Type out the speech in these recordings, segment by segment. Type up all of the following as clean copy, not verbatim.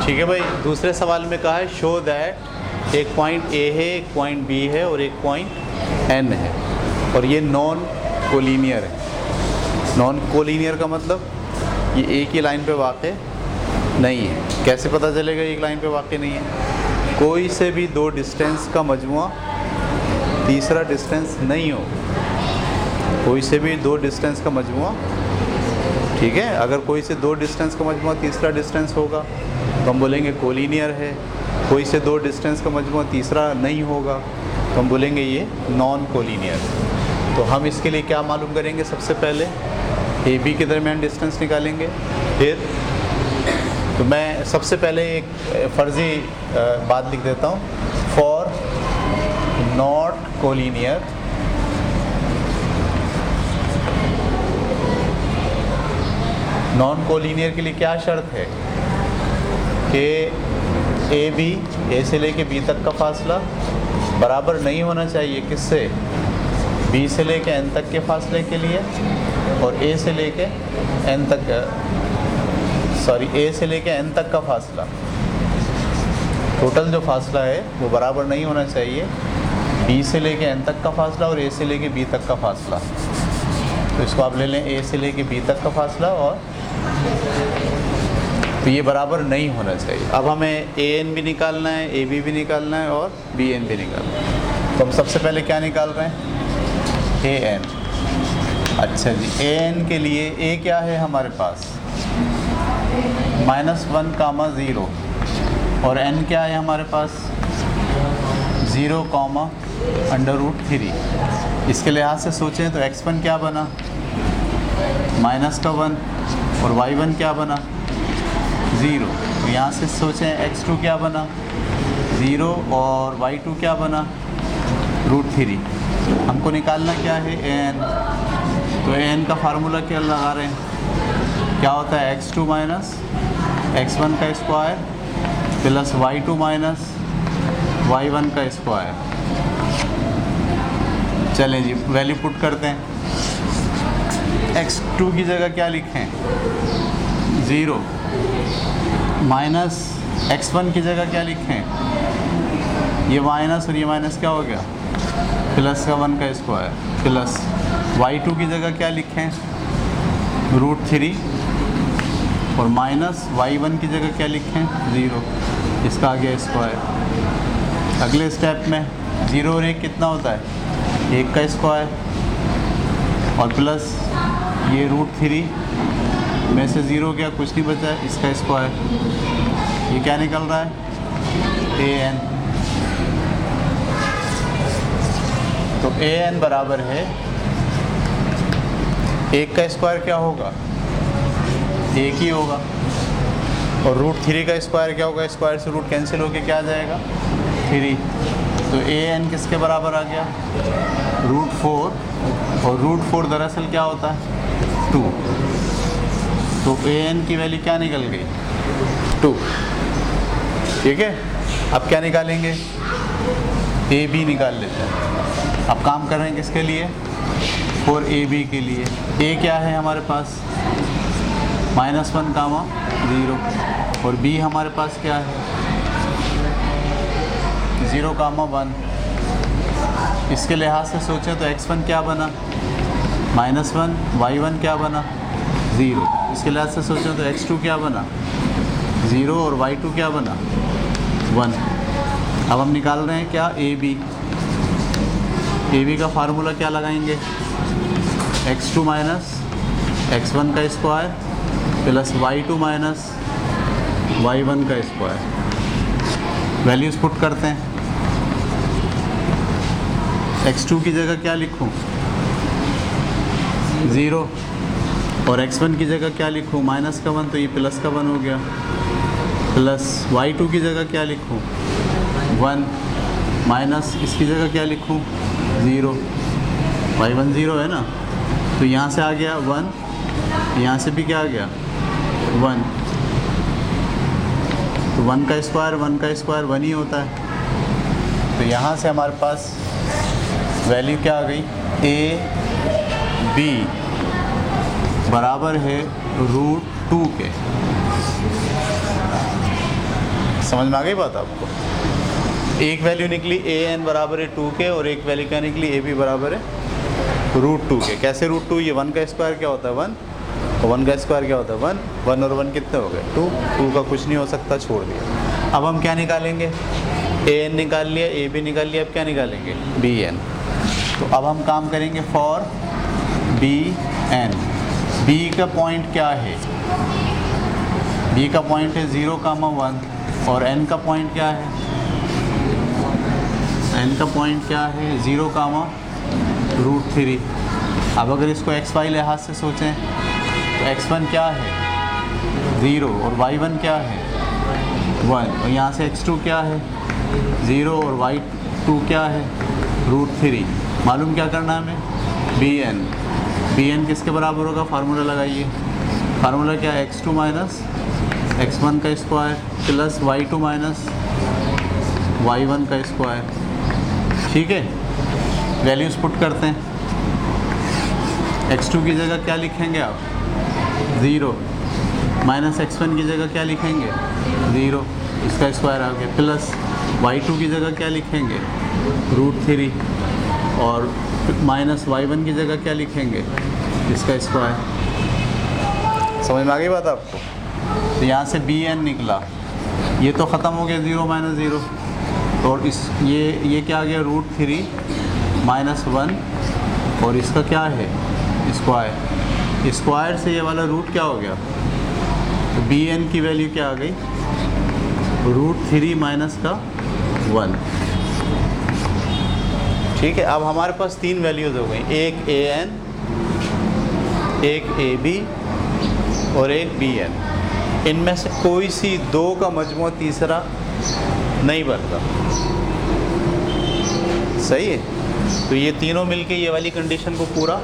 ठीक है भाई। दूसरे सवाल में कहा है शो दैट एक पॉइंट ए है, एक पॉइंट बी है और एक पॉइंट एन है और ये नॉन कोलिनियर है। नॉन कोलिनियर का मतलब ये एक ही लाइन पे वाक़ नहीं है। कैसे पता चलेगा एक लाइन पे वाक़ नहीं है? कोई से भी दो डिस्टेंस का मजमुआ तीसरा डिस्टेंस नहीं हो। कोई से भी दो डिस्टेंस का मजमुआ, ठीक है, अगर कोई से दो डिस्टेंस का मजमुआ तीसरा डिस्टेंस होगा तो हम बोलेंगे कोलिनियर है। कोई से दो डिस्टेंस का मजमुआ तीसरा नहीं होगा तो हम बोलेंगे ये नॉन कोलिनियर। तो हम इसके लिए क्या मालूम करेंगे? सबसे पहले ए बी के दरमियान डिस्टेंस निकालेंगे। फिर तो मैं सबसे पहले एक फ़र्ज़ी बात लिख देता हूँ। For not collinear non collinear के लिए क्या शर्त है कि ए बी, ए से लेके बी तक का फासला बराबर नहीं होना चाहिए। किससे? बी से लेके एन तक के फासले के लिए और ए से लेके एन तक, ए से लेके एन तक का फासला, टोटल जो फासला है वो बराबर नहीं होना चाहिए। बी से लेके एन तक का फासला और ए से लेके बी तक का फासला। तो इसको आप ले लें ए से लेके बी तक का फासला, और तो ये बराबर नहीं होना चाहिए। अब हमें ए एन भी निकालना है, ए बी भी निकालना है और बी एन भी निकालना है। तो हम सबसे पहले क्या निकाल रहे हैं? A N. अच्छा जी, ए एन के लिए ए क्या है हमारे पास? -1, 0 और एन क्या है हमारे पास? 0, √3। इसके लिहाज से सोचें तो x1 क्या बना? -1 और y1 क्या बना? 0। तो यहाँ से सोचें x2 क्या बना? 0 और y2 क्या बना? √3। हमको निकालना क्या है? an। तो an का फार्मूला क्या लगा रहे हैं? क्या होता है? x2 माइनस x1 का square plus y2 minus y1 का स्क्वायर। चलें जी, वैल्यू पुट करते हैं। x2 की जगह क्या लिखें? 0 माइनस x1 की जगह क्या लिखें? ये माइनस और ये माइनस क्या हो गया? प्लस का 1 का स्क्वायर प्लस y2 की जगह क्या लिखें? √3 और माइनस y1 की जगह क्या लिखें? 0, इसका आ गया स्क्वायर। अगले स्टेप में 0 और 1 कितना होता है? 1 का स्क्वायर और प्लस ये √3 में से 0 क्या कुछ नहीं बचा है, इसका स्क्वायर। ये क्या निकल रहा है? A N. तो ए एन बराबर है 1 का स्क्वायर क्या होगा? 1 ही होगा और √3 का स्क्वायर क्या होगा? स्क्वायर से रूट कैंसिल होके क्या आ जाएगा? 3। तो ए एन किसके बराबर आ गया? √4 और √4 दरअसल क्या होता है? 2। तो ए एन की वैल्यू क्या निकल गई? 2। ठीक है, अब क्या निकालेंगे? ए बी निकाल लेते हैं। अब काम कर रहे हैं किसके लिए? फॉर ए बी के लिए। ए क्या है हमारे पास? -1, 0 और बी हमारे पास क्या है? 0, 1। इसके लिहाज से सोचें तो x1 क्या बना? -1, y1 क्या बना? 0। इसके लिहाज से सोचें तो x2 क्या बना? 0 और y2 क्या बना? 1। अब हम निकाल रहे हैं क्या? ए बी का फार्मूला क्या लगाएंगे? x2 माइनस x1 का square plus y2 minus y1 का स्क्वायर। वैल्यूज़ पुट करते हैं। x2 की जगह क्या लिखूं? 0 और x1 की जगह क्या लिखूं? -1 तो ये प्लस का 1 हो गया, प्लस y2 की जगह क्या लिखूं? 1 माइनस इसकी जगह क्या लिखूं? 0। y1 0 है ना, तो यहाँ से आ गया 1, यहाँ से भी क्या आ गया? 1। तो 1 का स्क्वायर 1 ही होता है। तो यहाँ से हमारे पास वैल्यू क्या आ गई? ए बी बराबर है √2 के। समझ में आ गई बात आपको? एक वैल्यू निकली an बराबर है 2 के और एक वैल्यू क्या निकली ab बराबर है √2 के। कैसे √2? ये 1 का स्क्वायर क्या होता है 1 और 1 का स्क्वायर क्या होता है 1। 1 और 1 कितने हो गए 2। 2 का कुछ नहीं हो सकता, छोड़ दिया। अब हम क्या निकालेंगे? an निकाल लिया, ab निकाल लिया, अब क्या निकालेंगे bn। तो अब हम काम करेंगे फॉर bn। b का पॉइंट क्या है? b का पॉइंट है 0,1 और n का पॉइंट क्या है? n का पॉइंट क्या है 0,√3। अब अगर इसको xy लिहाज से सोचें तो x1 क्या है 0 और y1 क्या है 1 और यहाँ से x2 क्या है 0 और y2 क्या है √3। मालूम क्या करना है हमें? bn किसके बराबर होगा? फार्मूला लगाइए। फार्मूला क्या है? x2 माइनस x1 का square plus y2 minus y1 का स्क्वायर। ठीक है, वैल्यूज़ पुट करते हैं। x2 की जगह क्या लिखेंगे आप 0 माइनस x1 की जगह क्या लिखेंगे 0, इसका स्क्वायर आ गया, प्लस y2 की जगह क्या लिखेंगे √3 और माइनस y1 की जगह क्या लिखेंगे इसका स्क्वायर। समझ में आ गई बात आपको? तो यहाँ से bn निकला, ये तो ख़त्म हो गया 0 माइनस 0 और ये क्या आ गया √3 माइनस 1 और इसका क्या है स्क्वायर। स्क्वायर से ये वाला रूट क्या हो गया? तो bn की वैल्यू क्या आ गई √3 माइनस का 1। ठीक है, अब हमारे पास 3 वैल्यूज़ हो गई, एक an, एक ab और एक bn। इनमें से कोई सी 2 का मजमू तीसरा नहीं बनता। सही है, तो ये तीनों मिलके ये वाली कंडीशन को पूरा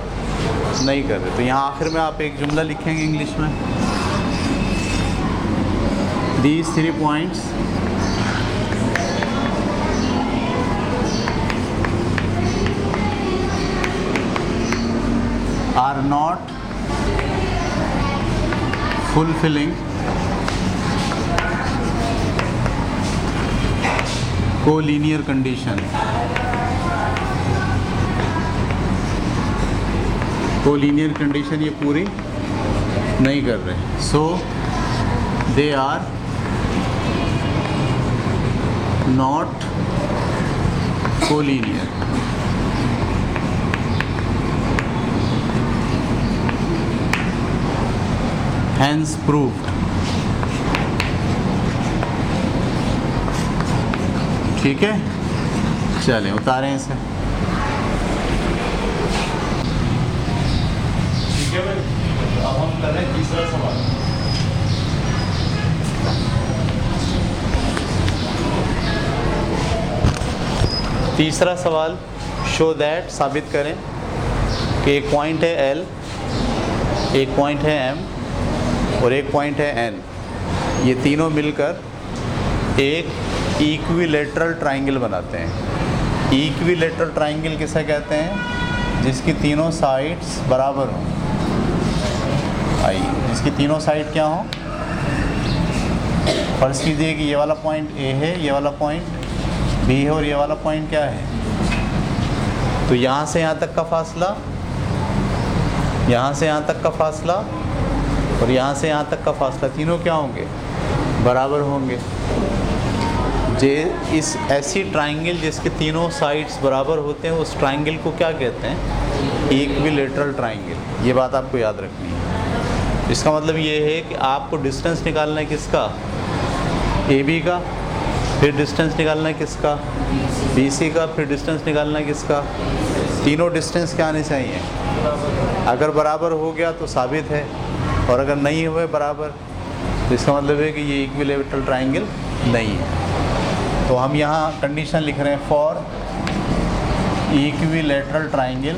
नहीं कर रहे। तो यहाँ आखिर में आप एक जुमला लिखेंगे इंग्लिश में, These 3 points are not fulfilling collinear condition। Collinear condition ये पूरी नहीं कर रहे, so they are not collinear. Hence proved. ठीक है, चलें उतारें इसे। अब हम कर रहे हैं तीसरा सवाल। तीसरा सवाल, शो दैट, साबित करें कि एक पॉइंट है L, एक पॉइंट है M और एक पॉइंट है N। ये तीनों मिलकर एक इक्विलेटरल ट्राइंगल बनाते हैं। इक्विलेटरल ट्राइंगल किसे कहते हैं? जिसकी तीनों साइड्स बराबर हों। आइए, जिसकी तीनों साइड क्या हों? फर्ज कीजिए कि ये वाला पॉइंट A है, ये वाला पॉइंट B है और ये वाला पॉइंट क्या है? तो यहाँ से यहाँ तक का फासला, यहाँ से यहाँ तक का फासला और यहाँ से यहाँ तक का फासला, तीनों क्या होंगे? बराबर होंगे। इस ऐसी ट्राइंगल जिसके तीनों साइड्स बराबर होते हैं, उस ट्राइंगल को क्या कहते हैं? Equilateral triangle. ये बात आपको याद रखनी है। इसका मतलब ये है कि आपको डिस्टेंस निकालना है किसका? AB का, फिर डिस्टेंस निकालना है किसका? BC का, फिर डिस्टेंस निकालना है किसका? तीनों डिस्टेंस क्या आने चाहिए? अगर बराबर हो गया तो साबित है, और अगर नहीं हुए बराबर तो इसका मतलब है कि ये इक्विलेटरल ट्राइंगल नहीं है। तो हम यहाँ कंडीशन लिख रहे हैं for equilateral triangle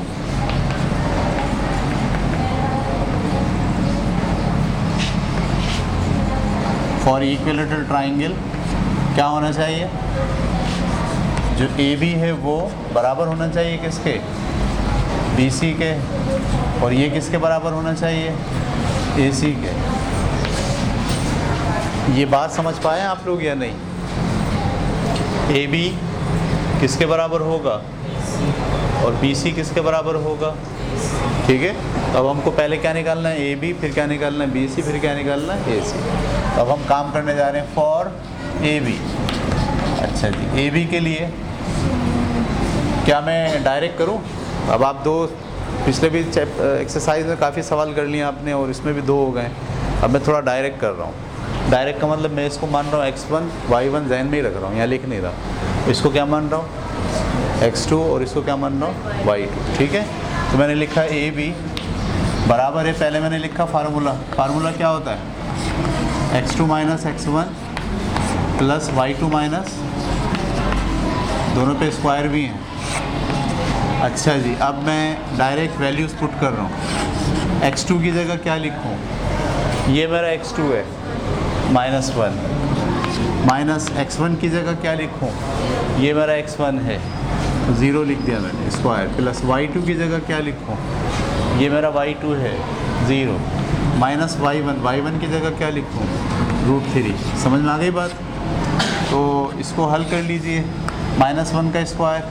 for equilateral triangle क्या होना चाहिए? जो AB है वो बराबर होना चाहिए किसके? BC के, और ये किसके बराबर होना चाहिए? AC के। ये बात समझ पाए आप लोग या नहीं? ए बी किसके बराबर होगा और बी सी किसके बराबर होगा, ठीक है। तो अब हमको पहले क्या निकालना है, ए बी, फिर क्या निकालना है, बी सी, फिर क्या निकालना है, ए सी। तो अब हम काम करने जा रहे हैं फॉर ए बी। अच्छा जी, ए बी के लिए क्या मैं डायरेक्ट करूं? अब आप दो पिछले भी एक्सरसाइज में काफ़ी सवाल कर लिए आपने और इसमें भी दो हो गए। अब मैं थोड़ा डायरेक्ट कर रहा हूँ। डायरेक्ट का मतलब मैं इसको मान रहा हूँ x1 y1 जहन में ही रख रहा हूँ, यहाँ लिख नहीं रहा। इसको क्या मान रहा हूँ x2 और इसको क्या मान रहा हूँ y2, ठीक है। तो मैंने लिखा ए बी बराबर है, पहले मैंने लिखा फार्मूला क्या होता है x2 minus x1 plus y2 minus, दोनों पे स्क्वायर भी हैं। अच्छा जी, अब मैं डायरेक्ट वैल्यूज़ पुट कर रहा हूँ। x2 की जगह क्या लिखूँ, ये मेरा x2 है -1, माइनस x1 की जगह क्या लिखूँ, ये मेरा x1 है, 0 लिख दिया मैंने स्क्वायर, प्लस y2 की जगह क्या लिखूँ, ये मेरा y2 है 0, माइनस y1 की जगह क्या लिखूँ, √3। समझ में आ गई बात? तो इसको हल कर लीजिए, -1 का स्क्वायर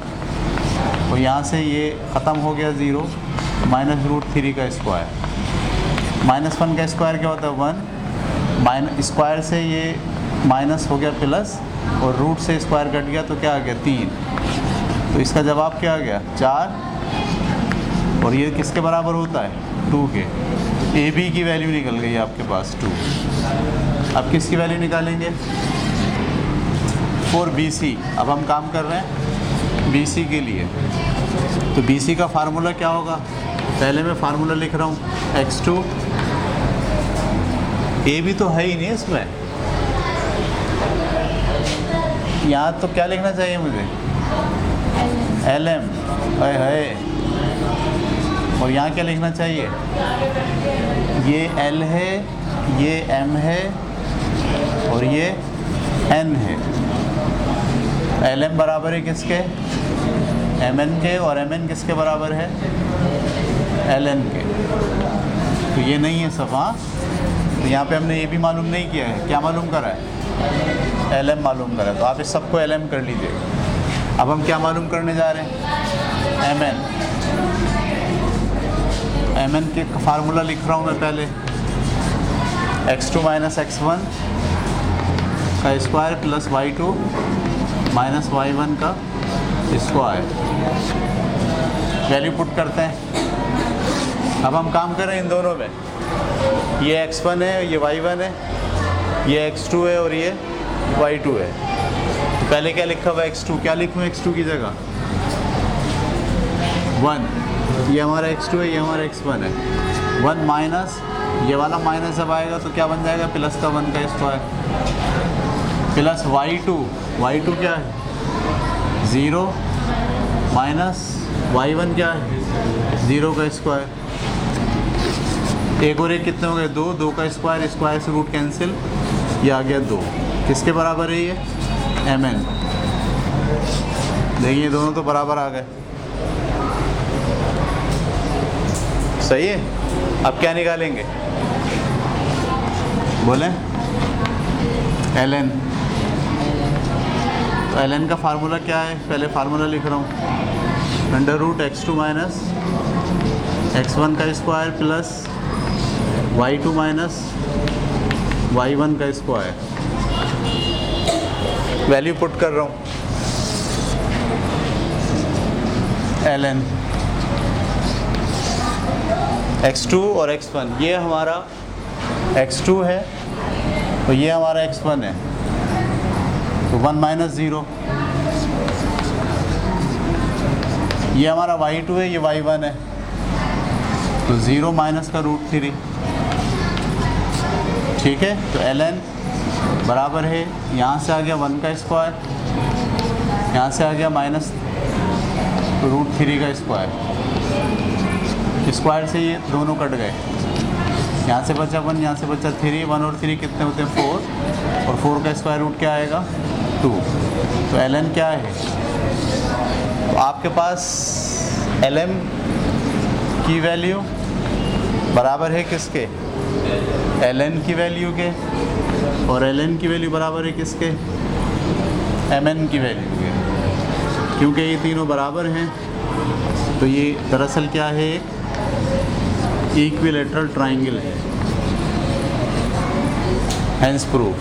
और यहाँ से ये ख़त्म हो गया 0, माइनस √3 का स्क्वायर। -1 का स्क्वायर क्या होता है 1, माइनस स्क्वायर से ये माइनस हो गया प्लस और रूट से स्क्वायर कट गया तो क्या आ गया 3। तो इसका जवाब क्या आ गया 4, और ये किसके बराबर होता है 2 के। ए बी की वैल्यू निकल गई आपके पास 2। अब किसकी वैल्यू निकालेंगे फॉर बी सी। अब हम काम कर रहे हैं बी सी के लिए। तो बी सी का फार्मूला क्या होगा, पहले मैं फार्मूला लिख रहा हूँ x2, ए बी तो है ही नहीं इसमें, यहाँ तो क्या लिखना चाहिए मुझे LM है, और यहाँ क्या लिखना चाहिए, ये L है, ये M है और ये N है। LM बराबर है किसके, MN के, और MN किसके बराबर है LN के। तो ये नहीं है सब, हाँ। तो यहाँ पे हमने ये भी मालूम नहीं किया है, क्या मालूम करा है LM मालूम करा है। तो आप इस सबको LM कर लीजिएगा। अब हम क्या मालूम करने जा रहे हैं MN। MN के फार्मूला लिख रहा हूँ मैं पहले, x2 माइनस x1 का square plus y2 minus y1 का स्क्वायर। वैल्यू पुट करते हैं। अब हम काम कर रहे हैं इन दोनों में, ये x1 है, ये y1 है, ये x2 है और ये y2 है। तो पहले क्या लिखा हुआ x2, क्या लिखूँ x2 की जगह 1, ये हमारा x2 है, ये हमारा x1 है। 1 माइनस, ये वाला माइनस जब आएगा तो क्या बन जाएगा प्लस का 1 का स्क्वायर, प्लस y2 क्या है 0 माइनस y1 क्या है 0 का स्क्वायर। एक और एक कितने हो गए 2 का स्क्वायर, स्क्वायर से रूट कैंसिल, ये आ गया 2। किसके बराबर है ये MN। देखिए दोनों तो बराबर आ गए, सही है। अब क्या निकालेंगे बोलें LN। तो LN का फार्मूला क्या है, पहले फार्मूला लिख रहा हूँ, √x2 माइनस x1 का square plus y2 minus y1 का स्क्वायर। वैल्यू पुट कर रहा हूँ LN, x2 और x1, ये हमारा x2 है तो ये हमारा x1 है, तो 1 माइनस 0, ये हमारा y2 है, ये y1 है, तो 0 माइनस का √3, ठीक है। तो LN बराबर है, यहाँ से आ गया 1 का स्क्वायर, यहाँ से आ गया माइनस √3 का स्क्वायर, स्क्वायर से ये दोनों कट गए, यहाँ से बचा 1, यहाँ से बचा 3, 1 और 3 कितने होते हैं 4, और 4 का स्क्वायर रूट क्या आएगा 2। तो LN क्या है, तो आपके पास LM की वैल्यू बराबर है किसके LN की वैल्यू के, और LN की वैल्यू बराबर है किसके mn की वैल्यू है। क्योंकि ये तीनों बराबर हैं तो ये दरअसल क्या है, एक इक्विलैटरल ट्रायंगल है, हेंस प्रूफ।